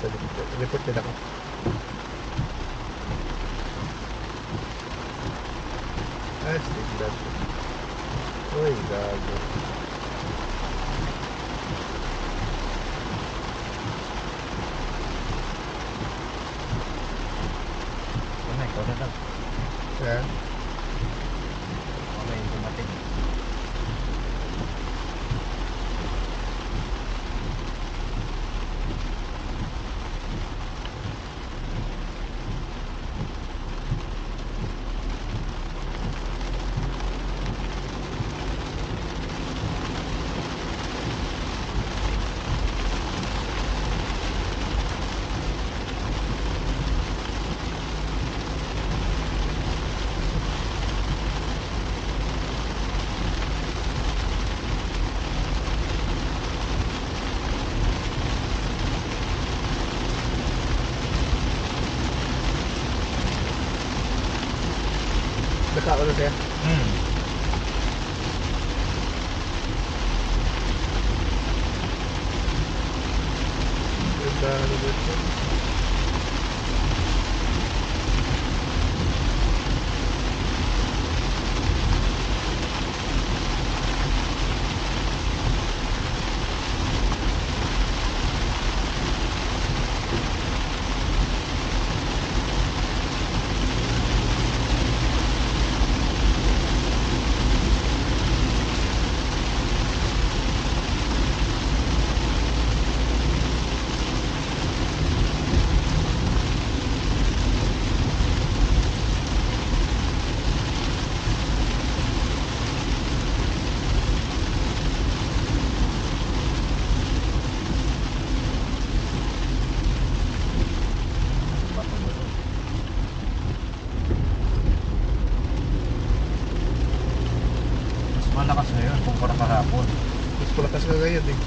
Report din ako. Stick that. Uy, gago. Ikaw na lang. Kaya? Mamaya yung dumating. Nakaano siya? Ganda, ano ba ito? Malakas na yun kumpara kahapon. Mas malakas ka ngayon eh.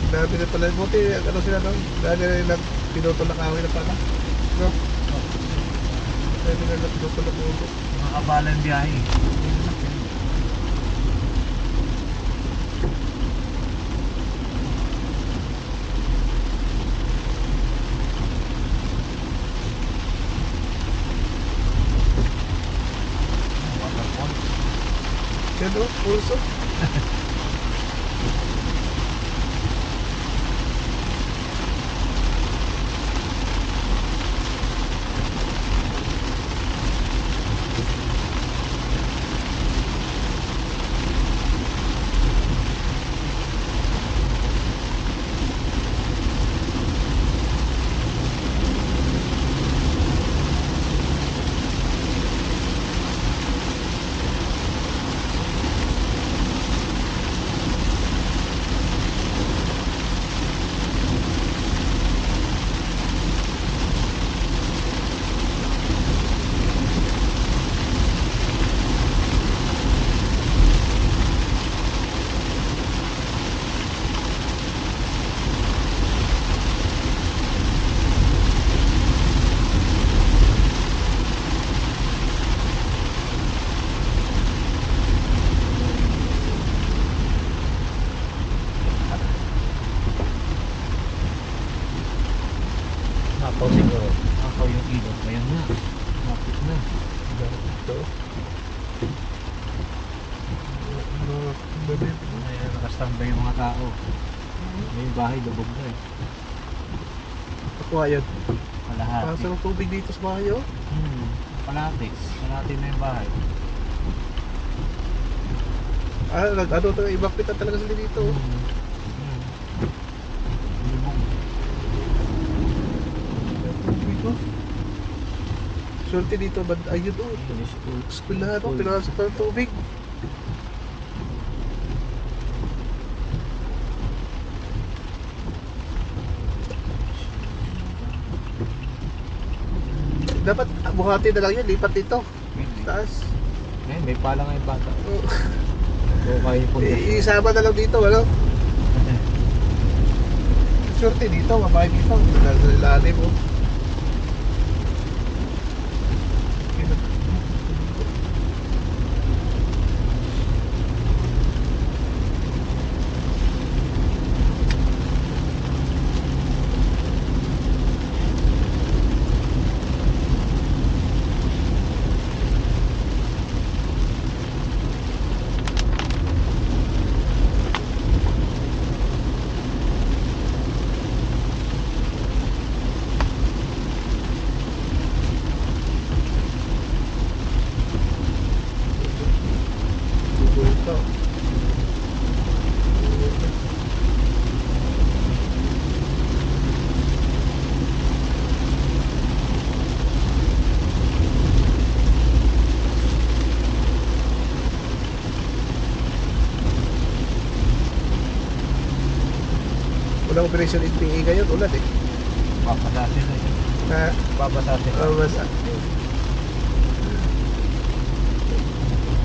Dami na pala. Buti, ano sila no? Dami na nilang pinutol na kahoy na pala. No? Dami na nilang pinutol na puto. Nakabala yung biyahe. Waterfall. Yan o, pulso. Nakaw siguro. Nakaw yung ilog. Ayan na. Napit na. Ito. Dami. Ayan, nakastambay yung mga tao. May bahay lubog na eh. Nakuha yan. Kalahati. Pasok ng tubig dito sa bahay oh. Kalahati. Kalahati na yung bahay. Ano to, evacuate na talaga sila dito oh. Lubog. Tubig oh. Swerte dito, ayun oh. School lahat oh, pinasok pa ng tubig. Dapat buhati na lang yun, lipat dito. Hindi. Taas. Ngayon, may pala nga yung bata. Oh. Oo, kaya yung pundasyon. Isama na lang dito, ano? Swerte dito, mabay dito. Sa ilalim, oh. Ito. Walang operation NPA ngayon, ulan eh. Papasasin na yun. Na, Papasasin na. basa.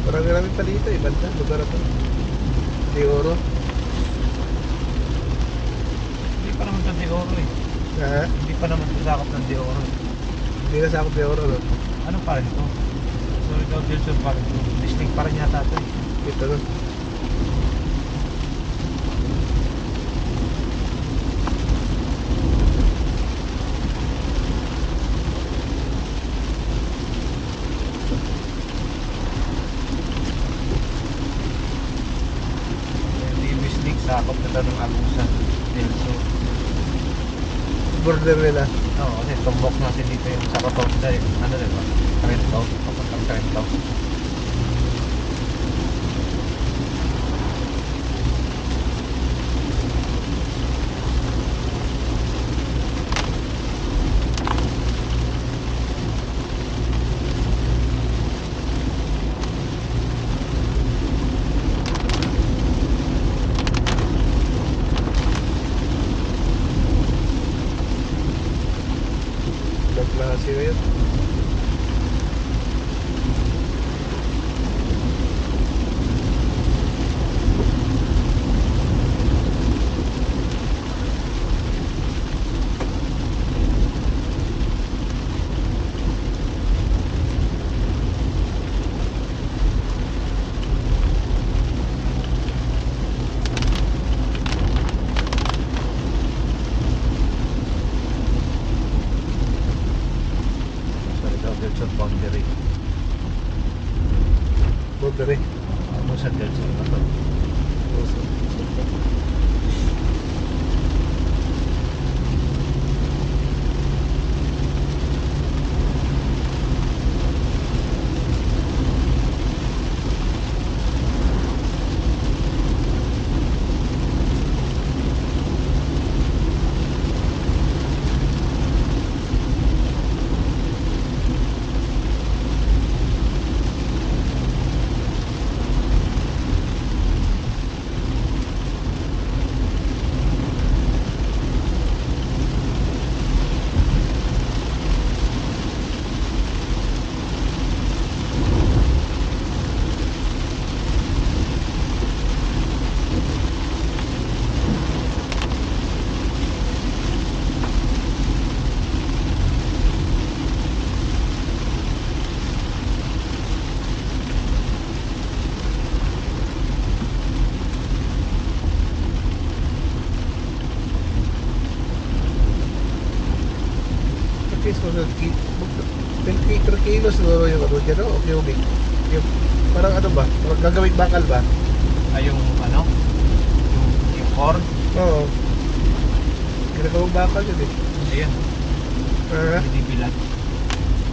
Marami pa dito eh, banda, lugar na to. Di oro. Hindi pa naman sa De Oro eh. Ha? Hindi pa naman sasakop ng De Oro. Hindi na sakop di oro, no? Ano pa rin ito? Surigao del Sur pa rin ito. Distinct pa rin yata ito eh. Ito, no? Hindi distinct sakop na ito ng Agusan del Sur. Border nila. Oo, kasi tumbok natin dito yung sa Rotonda eh. Ano rin ba? Trento. Papuntang Trento. Ibang klase ngayon. Surigao del Sur boundary. Border eh. Agusan del Sur na to. At least 10 kilos siguro yung ano dyan, no? O cubic. Yung, parang ano ba? Parang gagawing bakal ba? Ay yung ano? Yung corn? Oo. Ginagawang bakal yun eh. Ayan. Ha? Binibilan.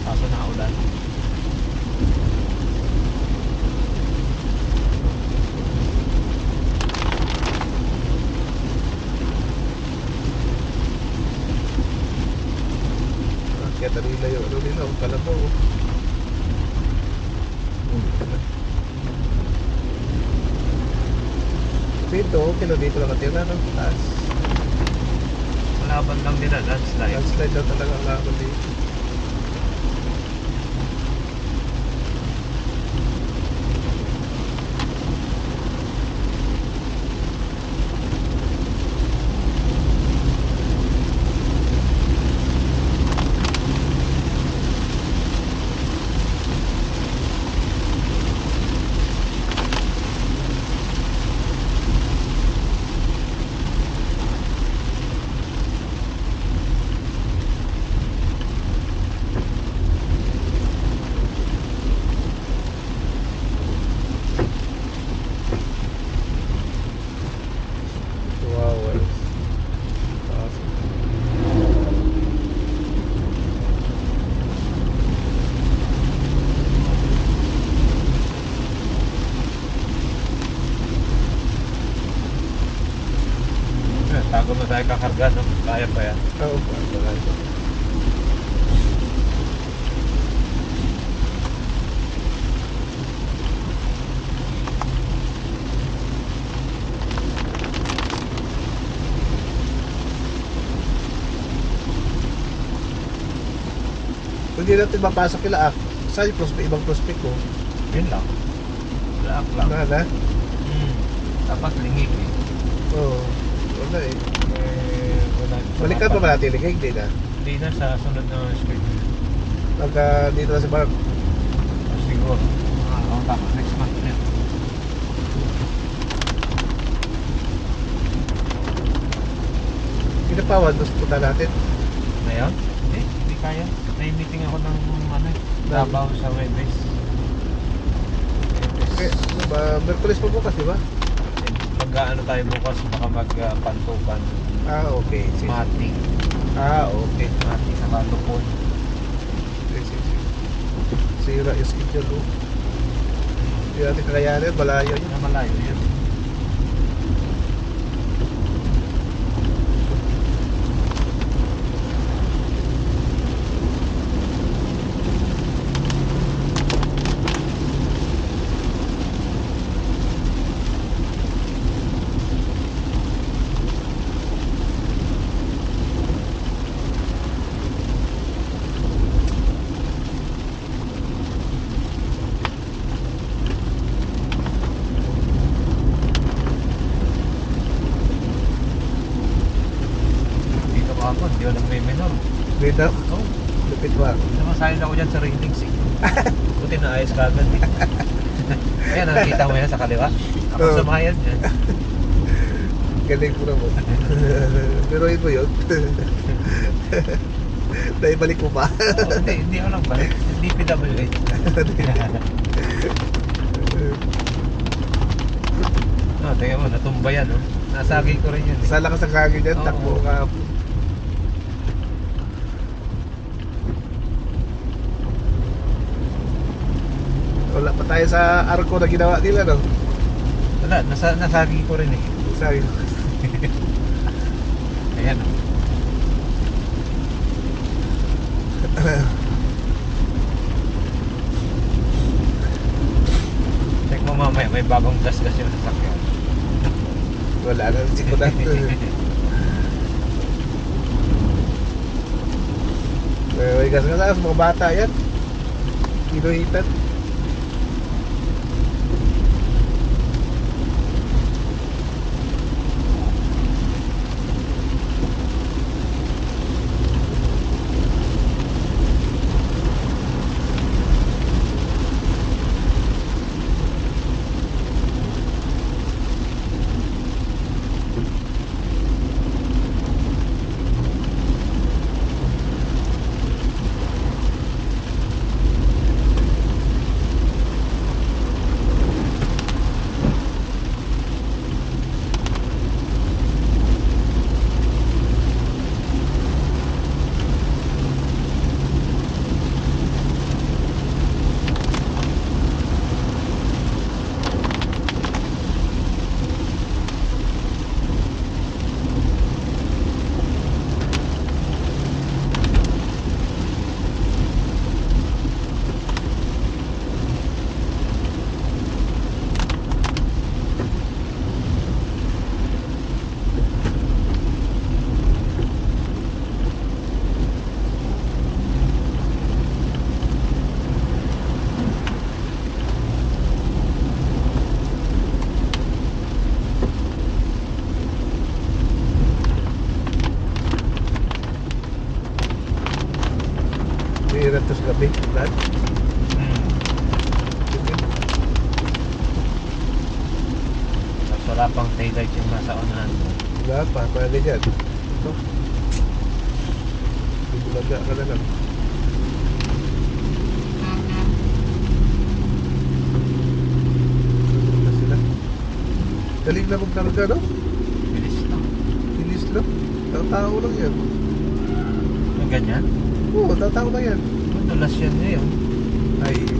Kaso nakaulan. Kaya nila yung ano nila, ang kalabaw. Oh. Dito, okay na dito nakatira, no? Taas. Laban lang nila, landslide. Landslide daw talaga ang laban dito. Bago mo tayo kakarga, no? Kaya pa yan. Oo, wala. Hindi natin mapasok kila saan yung prospect, ibang prospect ko. Yun lang. Laak lang. Wala na? Dapat lingig eh. Oo, wala eh. Wala. Balikan pa ba natin ligay? Hindi na. Hindi na sa sunod na street. Pagka dito na si Mark. Siguro. Tama. Next month na. Pinapawan, tapos punta natin. Ngayon? Hindi kaya. May meeting ako ng Davao sa Webes. Okay, Merkulis pa bukas, di ba? Mag-ano tayo bukas, baka mag-pantukan. Okay. Mati. Okay. Mati sa Kalupon. Sige. Sira yung schedule mo. Hindi natin kakayanin, malayo yun. Malayo yun. Hindi ko nagme-minor. Wait up. Oo. Lupit ba? Namasahin ako dyan sa railings eh. Buti na ayos ka agad eh. Ayan, nakikita mo yan sa kaliwa. Ako Oo. sumayan dyan. Galing mo naman. Pero yun mo yun. Naibalik mo pa. Oo, hindi ako nang balik. Hindi PWH. Tingnan mo, natumba yan oh. Nasagi ko rin yan eh. Sa lakas ng hangin dyan, Oo. takbo ka. Wala pa tayo sa arko na ginawa nila, no? Wala, nasagi ko rin eh. Sabi. Ayan oh. Check mo mamaya, may bagong gas-gas yung sasakyan. Wala na, siko na. May gas ka sa mga bata yan. Kinuhitan. Hirap to sa gabi, Brad. Tapos wala pang taillight yung nasa unahan mo. Wala pa, paano dyan? Ito. Bulaga ka na lang. Tulog na sila. Galing na magkarga, no? Bilis lang. Bilis lang. Tao lang yan. Yung ganyan? Oo, tao lang yan. Madulas yan ngayon. Ay,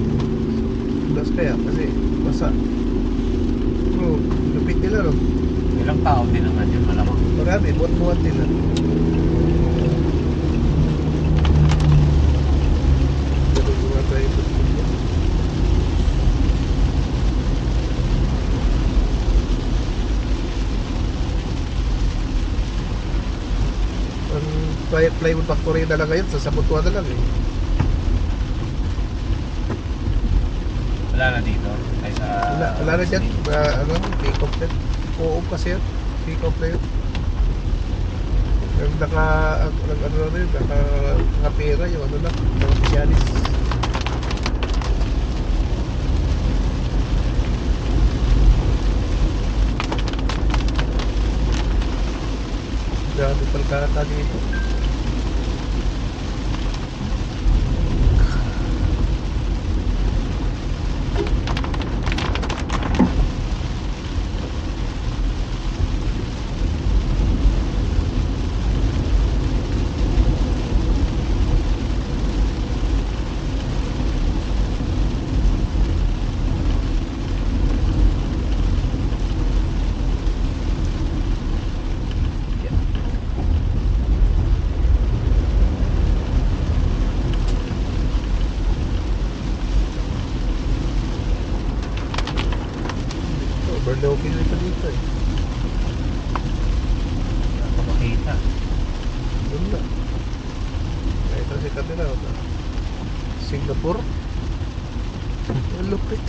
tulas kaya kasi basa. Oo, lupit nila, no? Ilang tao din naman yun, malamang. Baka Marami, buwan-buwan nila. Ganun mga tayo ito. Ang plywood factory na lang ngayon, sa Sabutuan na lang eh. Wala na dito. Ay sa... Wala na dyan, pick-up na. Oo kasi yan, pick-up na yun. Yung nakapera yung ano lang, mga specialist. Grabe palkata dito. Overlooking ito dito eh. Wala pa makita. Doon na. Ito si kabila. Singapore. Ang lupit.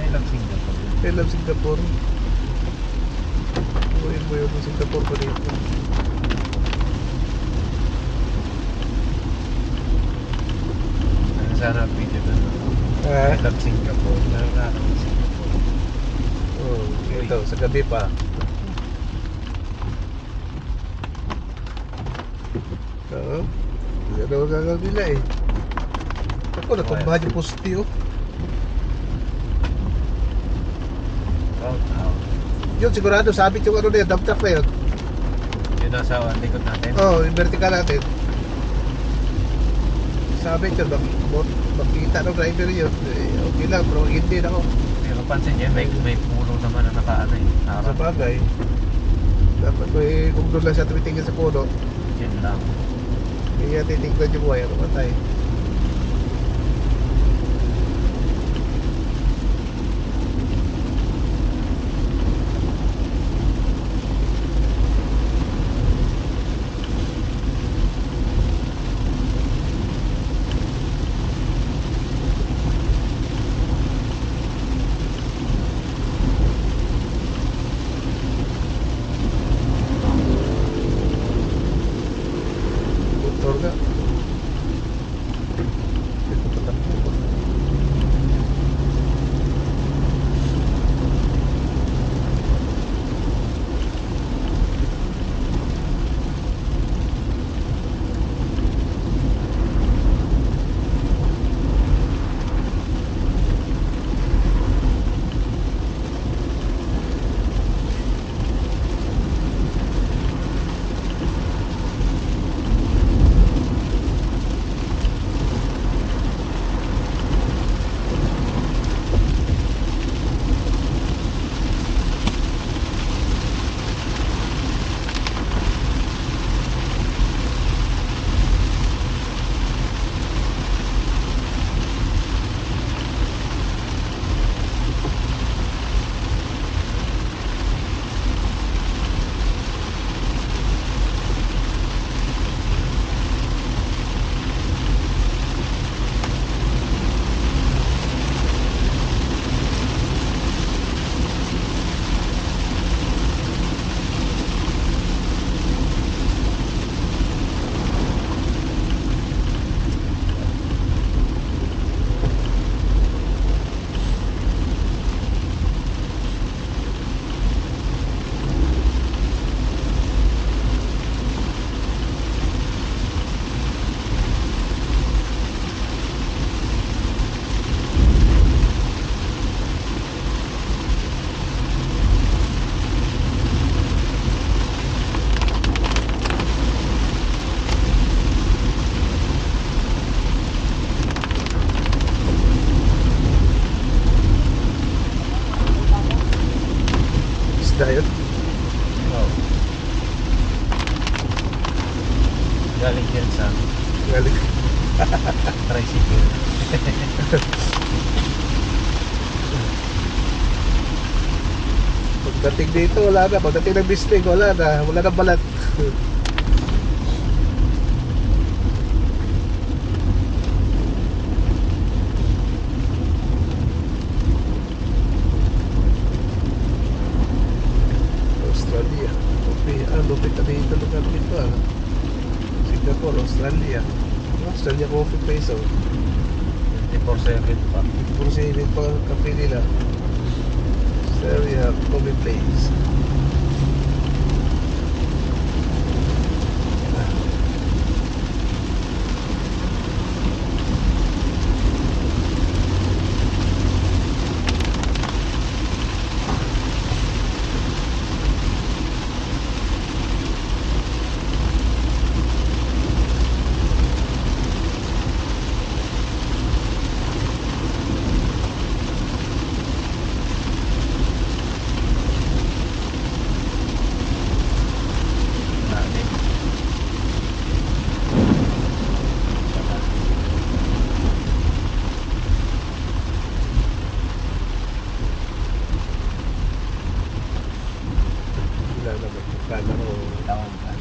Ay lang Singapore. I love Singapore. Uwin mo yung Singapore pa dito. Ano sana ang video doon? I love Singapore. Nakakatawa Singapore. Oh, ito, sa gabi pa. Oo. Ano ang gagawin nila eh. Ako, natumbahan yung poste oh. Oh. Yun, sigurado, sabit yung ano na yun, dump truck na yun. Yun nasa likod natin. Oo, yung vertical natin. Sabit yun, makita ng driver yun. Eh, okay lang, pero hindi na ako. May kapansin niya, may puno naman na nakaano eh. Sa Harap. bagay, dapat kung doon lang siya tumitingin sa puno, Yun lang. hindi niya titignan yung wire, matay. Motor nga. Galing yan sa Galing. tricycle. Pagdating dito, wala na. Pagdating ng Bislig, wala na. Wala na balat. Australia. Lupit na dito lugar dito ah. Singapore, Australia. Australia Coffee Place oh. 24/7 pa. Kung sinilin pa ang kape nila. Australia Coffee Place. Namin. Wala naman. Kala ko. Taon ka.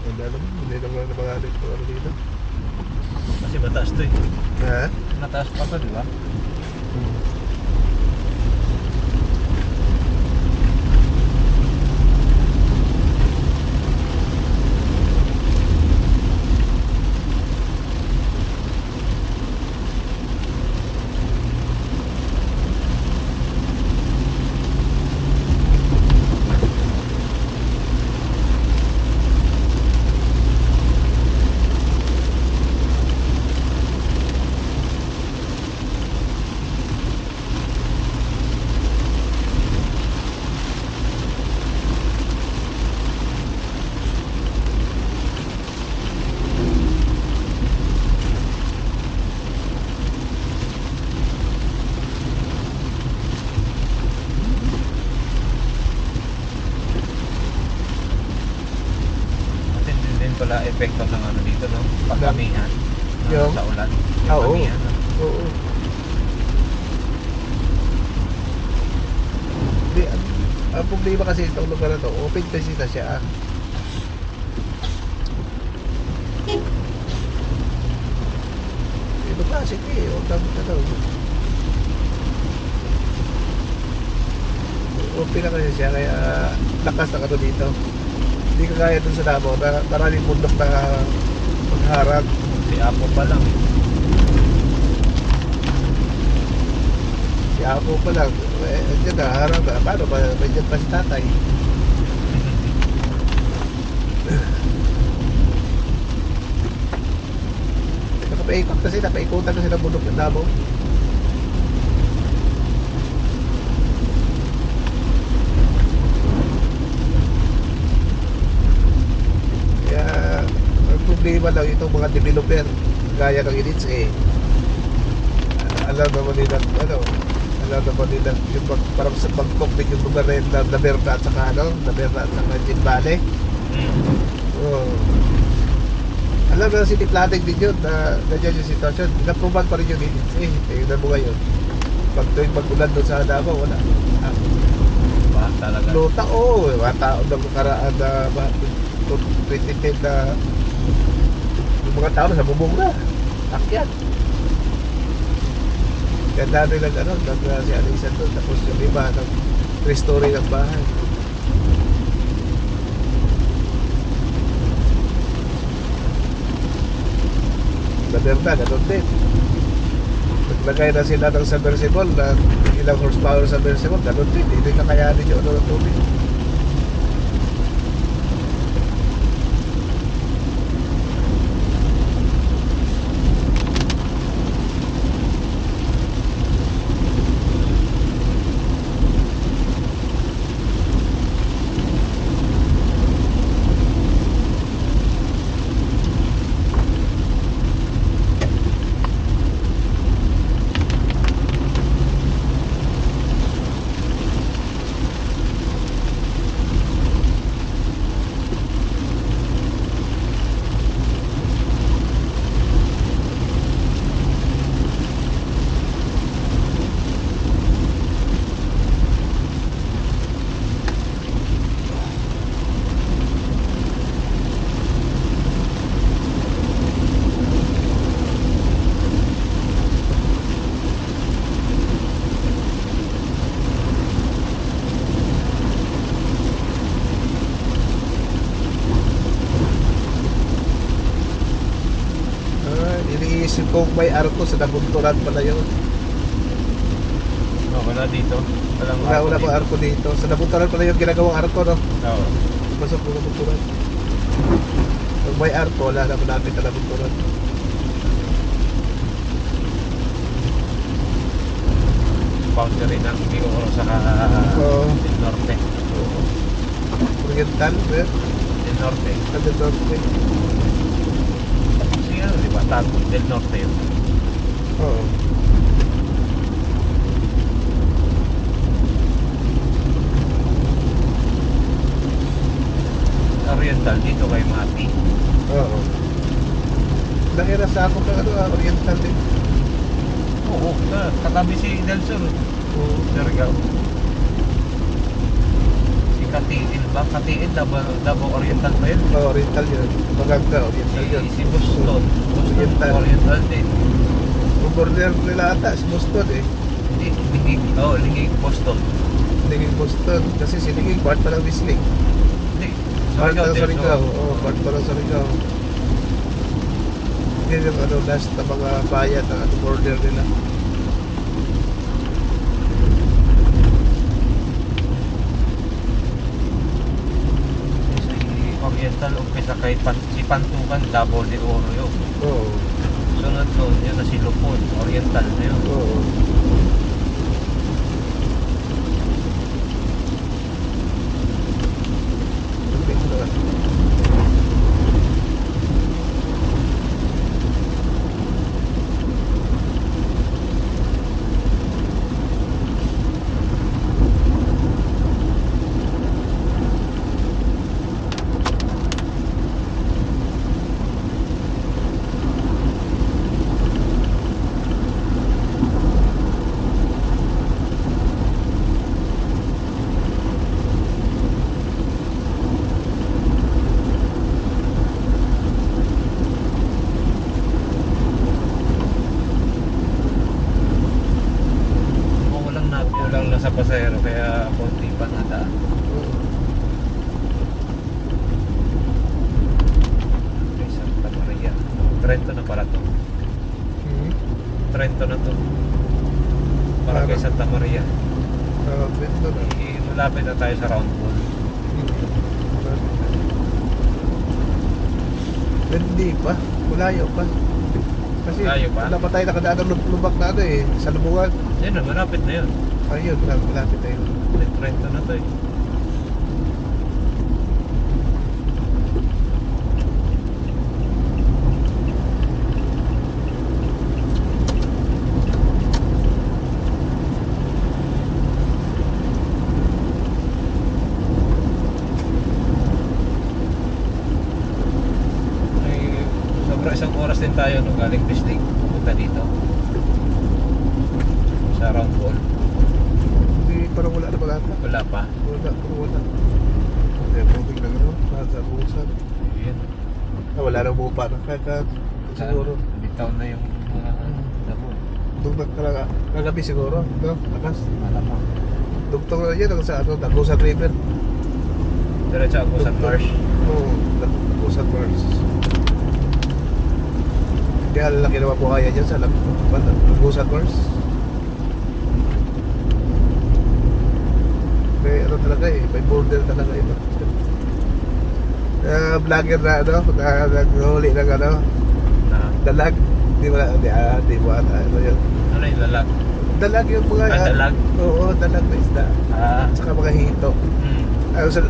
Wala naman. Hindi naman namangalit ko ano dito. Kasi mataas to eh. Ha? Mataas pa to, di ba? Matindi din pala epekto ng ano dito, no? Pagkamihan. Yung? Sa ulan. Ah, oo. Pagkamihan, no? Oo. Di, ang problema kasi itong lugar na to, open kasi na siya. University, huwag kang ano. Open na kasi siya, kaya lakas na ano dito. Hindi ka kaya dun sa Davao na maraming bundok na magharap. Si Apo pa lang eh. Si Apo pa lang, dyan na, harap na. Paano ba? May dyan pa si tatay. Nakapaikot kasi, napaikutan kasi ng bundok ng Davao. Kaya, ang problema lang itong mga developer, gaya ng Edits alam naman nila, alam naman nila, yung parang sa pag-compete yung lugar na yun, na Berta at saka, Naberta at saka Jinbale. Oo. Alam na city planning din yun na nandiyan yung sitwasyon. Inaproban pa rin yung Edits tingnan mo ngayon. Pag tuwing mag-ulan doon sa Davao, wala. Bahat talaga. Luta, mga tao na makaraan na 2010 na yung mga tao sa bubong na. Akyat. Ganda rin si Alisan doon. Tapos yung iba, nag-restoring ang bahay. Na Berta, ganun din. Naglagay na sila ng submersible na ilang horsepower sa submersible, ganun din. Hindi kakayanin yung ng tubig. Kung may arko sa nabunturan pala yun. Oh, wala dito. Wala dito. pang arko dito. Sa nabunturan pala yung ginagawang arko, no? Oo. Pasok ng nabunturan. Kung may arko, wala na malapit na nabunturan. Boundary ng Bioro sa Oo. Del Norte. Oriental, eh? Del Norte. Del Norte. Kasi ano, di ba? Del Norte yun. Oo. Oriental dito kay Mati. Oo. Nakira sa ako ng Oriental din. Oo, katabi si Del Sur. Oo. Surigao. Si Katiin ba? Katiin, Davao Oriental pa yun. Oriental yun. Maganda, Oriental yun. Si Boston. Oriental. Oriental din. Yung border nila ata, si Boston eh. Hindi, Lingig. Oo, Lingig, Boston. Naging Boston. Kasi si Naging part pa ng Whistling. Hindi. Part Surigao, ng Del Surigao. Sur. Oo, part pa ng Surigao. Yun yung last na mga bayan na border nila. Si Oriental, umpisa kay si Pantukan, Davao de Oro yun. Oo. Sunod nun, yun na si Lupon, Oriental na yun. Oo. Kulang lang sa pasahero, kaya konti pa na daan. Okay, Santa Maria. Trento na pala to. Trento na to. Para kay Santa Maria. Trento na. Malapit na tayo sa round ball. Hindi pa. Malayo pa. Kasi Malayo pa? wala pa tayo nakadaan ng lubak na ano eh. Sa lubungan. Yan na, malapit na yun. Ayun, malapit na yun. Trento na to eh. Isang oras din tayo nung galing Bislig pupunta dito sa round ball. Hindi, parang wala na pala ata. Wala pa. Wala. Hindi, moving lang ano. Nasa busan. Yun. Wala nang bupa na kagad. Siguro. Bitaw na yung mga damo. Dugtong ka kagabi siguro. No? Lakas. Malamang. Dugtong na yan. Sa ano, Dagusan River. Diretso ako sa Marsh. Oo, Dagusan Marsh. Kaya lalaki naman po kaya dyan sa Dagusan Marsh. May ano talaga eh, may border talaga iba. Vlogger na ano, na naghuli ng ano, dalag. Di ba ano yun? Ano yung lalag? Dalag yung mga... Dalag? Oo, dalag na isda. At saka mga hito. Ano sila,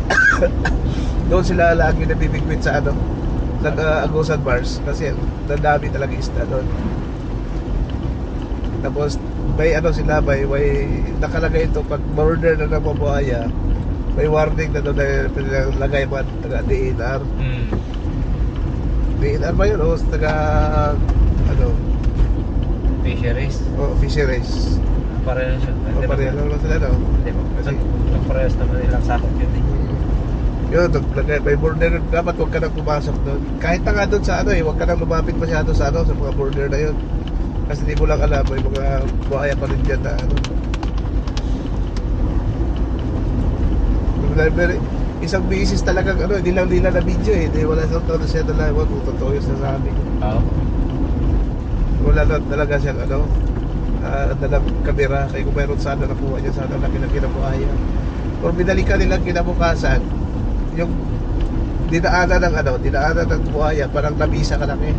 doon sila lagi nabibigwit sa ano, Agusan Bars kasi dadami talaga isda doon. Tapos may ano sila, may nakalagay ito pag border na ng mabuhaya, may warning na doon na lagay man taga DNR. DNR ba yun o taga ano? Fisheries? O fisheries. Parehas yun. O pareha lang sila no? Hindi ba? Kasi parehas naman nilang sakot yun eh. Yun, may border, dapat huwag ka nang pumasok doon. Kahit na nga doon sa ano eh, huwag ka nang lumapit masyado sa ano, sa mga border na yun. Kasi di mo lang alam, may mga buhaya pa rin dyan na ano. Isang bisis talagang ano, hindi lang nila na video eh. Di wala sa totoo siya na lang, kung totoo yung sasabi ko. Oo. Wala na talaga siyang dalang kamera. Kaya kung mayroon sana nakuha niya, sana laki ng kinabuhaya. Kung binalikan nilang kinabukasan, yung dinaanan ng buhaya, parang nabisa ka lang eh.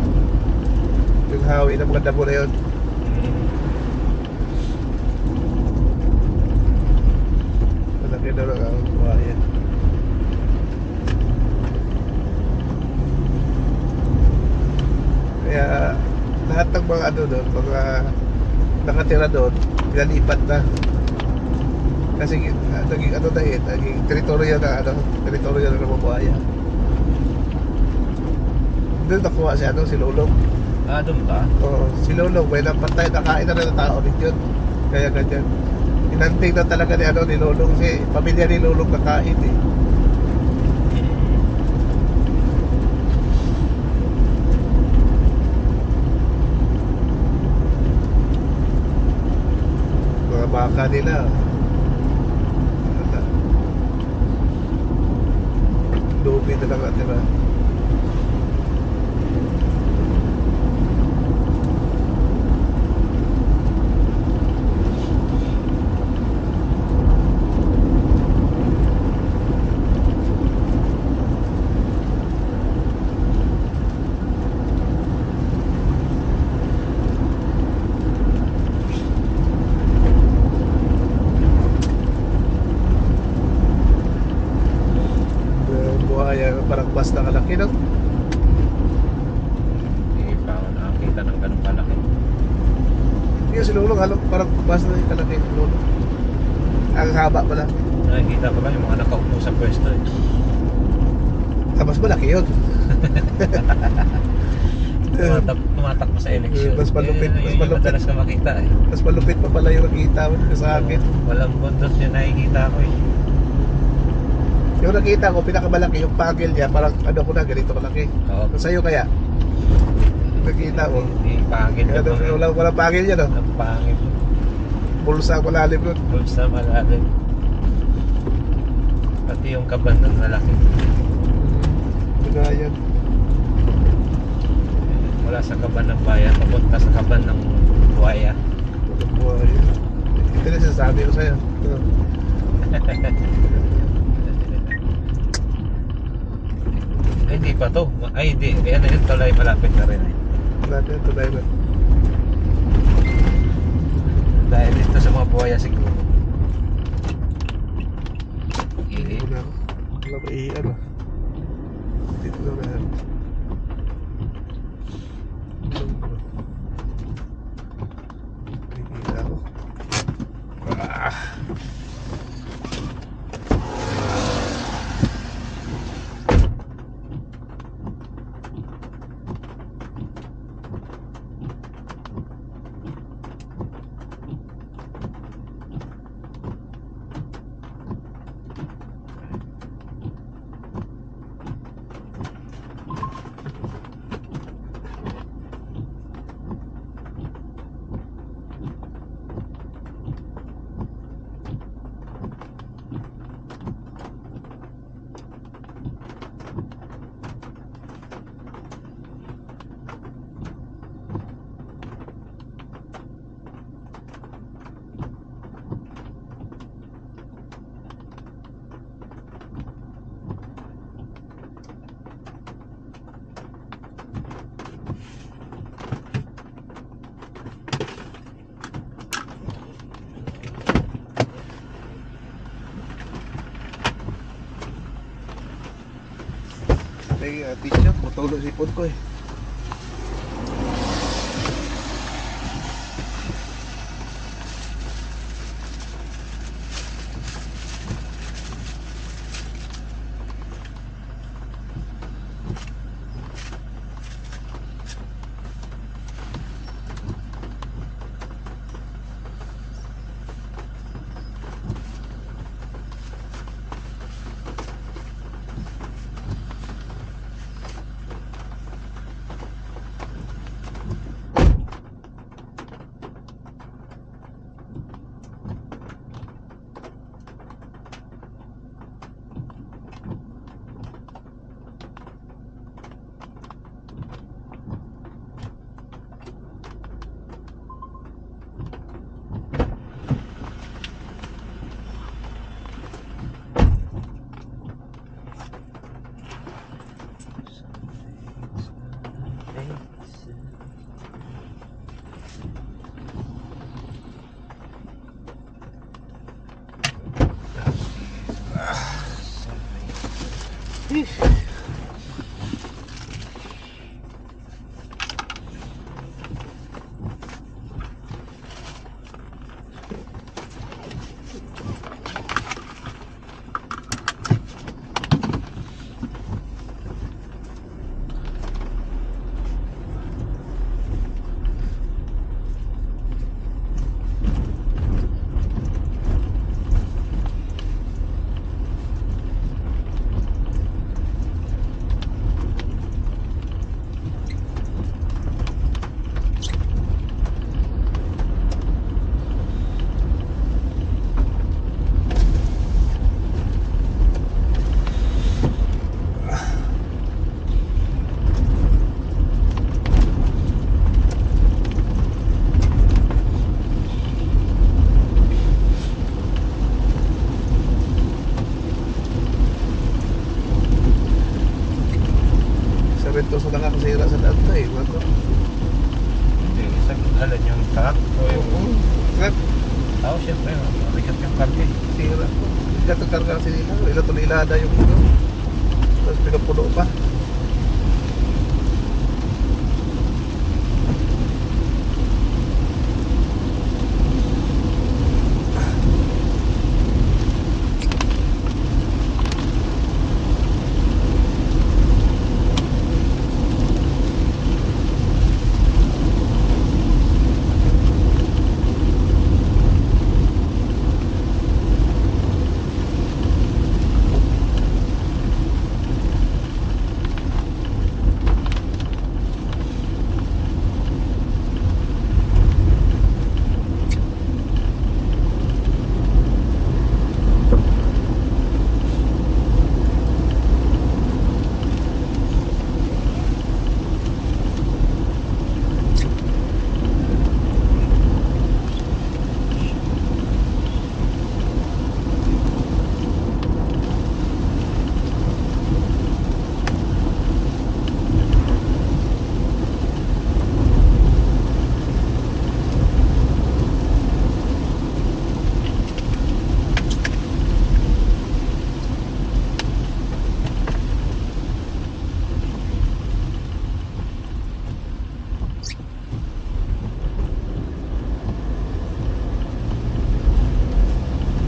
Yung hawi ng mga damo na yun. Malaki na lang ang buhaya. Kaya lahat ng mga doon, mga nakatira doon, pinalipat na. Kasi naging naging teritoryo teritoryo na ng mga buhaya. Doon nakuha si Lulong. Doon ba? Oo, si Lulong, may napatay, nakain na ng tao din yun. Kaya ganyan. Inanting na talaga ni Lulong, si pamilya ni Lulong nakain eh. Mga baka nila. Lubi na lang natira. Buhaya, parang bus na kalaki, no? Hindi pa ako nakakita ng ganun kalaki. Yung si Lulong, parang bus na yung kalaki. Lulong. Ang haba pala. Nakikita ko lang yung mga nakaupo sa pwesto eh. Mas malaki yun. Tumatakbo sa eleksyon. Mas malupit, mas Yun yung malupit. madalas na makita eh. Mas malupit pa pala yung nakita mo sa akin. Walang bundot yung nakikita ko eh. Yung nakita ko, pinakamalaki yung pagil niya, parang ganito kalaki. Oo. Sa'yo kaya? Nakita ko. Hindi pangit na mga. Walang pagil niya, no? Ang pangit. Bulsa ang malalim nun. Bulsa malalim. Pati yung kaban nun malaki. Ganyan. Mula sa kaban ng bayan, papunta sa kaban ng buhaya. Buhay. Ito na sinasabi ko sa'yo. Ito. Ay, hindi pa to. Ay, hindi. Kaya na yun, tulay malapit na rin eh. Natin ito na yun. Dahil dito sa mga buhaya siguro. Ili. Wala ba dito na yan. Nakikita ko. May teacher, matulog si ipon ko eh. Sa nakakasira sa daan to eh. Wala. Hindi, isang alin yung truck o yung... Oo. Truck. Oo, syempre, mabigat yung karga. Tira ko. Gato karga kasi nila. Ilan tonelada yung ano. Tapos pinupuno pa.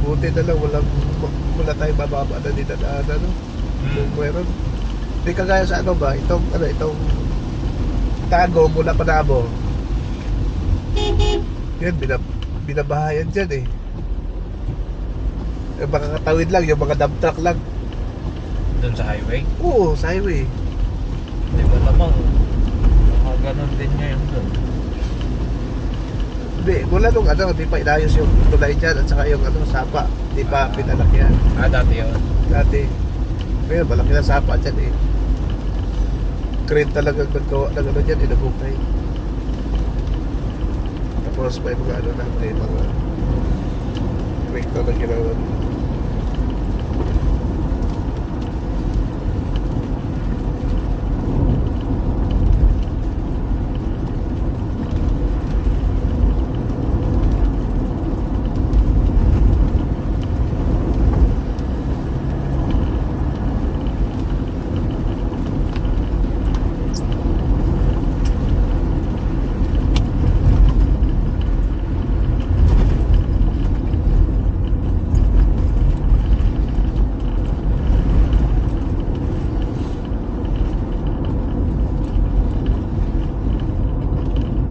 Buti na lang wala tayong mababa na dinadaanan, no? Kung meron. Hindi kagaya sa ano ba, itong Tago mula Panabo. Yan, binabahayan dyan eh. Eh, makakatawid lang, yung mga dump truck lang. Doon sa highway. Oo, sa highway. Di ba lamang, mga ganon din ngayon doon. Hindi, mula nung ano, di pa inayos yung tulay dyan at saka yung ano, sapa. Di pa pinalakyan. Dati yun. Dati. Ngayon, malaki na sapa dyan eh. Crane talagang naggawa ng ano dyan, inabukay. Tapos may mga ano na, may mga recto na ginawa.